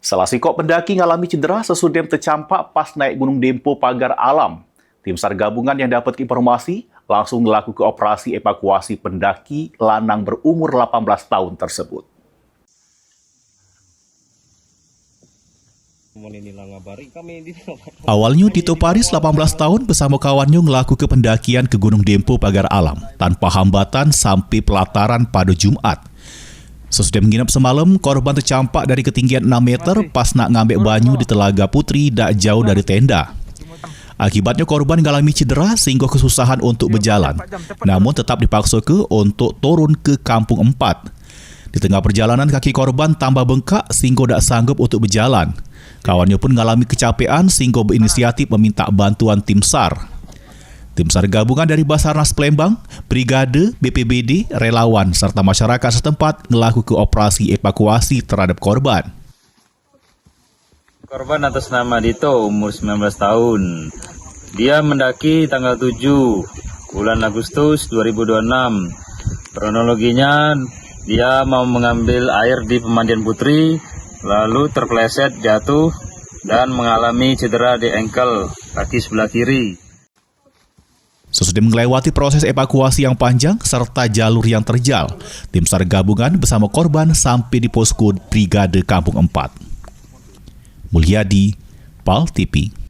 Salah sikok pendaki ngalami cedera sesudem tercampak pas naik Gunung Dempo Pagar Alam. Tim SAR gabungan yang dapat informasi langsung melakukan operasi evakuasi pendaki lanang berumur 18 tahun tersebut. Awalnya Dito Paris 18 tahun bersama kawannya melakukan pendakian ke Gunung Dempo Pagar Alam tanpa hambatan sampai pelataran pada Jumat. Sesudah menginap semalam, korban tercampak dari ketinggian 6 meter pas nak ngambil banyu di Telaga Putri tak jauh dari tenda. Akibatnya korban mengalami cedera sehingga kesusahan untuk berjalan, namun tetap dipaksa untuk turun ke Kampung 4. Di tengah perjalanan kaki korban tambah bengkak sehingga tak sanggup untuk berjalan. Kawannya pun mengalami kecapean sehingga berinisiatif meminta bantuan tim SAR. Tim SAR gabungan dari Basarnas Palembang, Brigade, BPBD, relawan serta masyarakat setempat melakukan operasi evakuasi terhadap korban. Korban atas nama Dito, umur 19 tahun. Dia mendaki tanggal 7 bulan Agustus 2026. Kronologinya, dia mau mengambil air di Pemandian Putri, lalu terpeleset jatuh dan mengalami cedera di engkel kaki sebelah kiri. Sesudah melewati proses evakuasi yang panjang serta jalur yang terjal, tim SAR gabungan bersama korban sampai di posko Brigade Kampung 4. Mulyadi, PAL TV.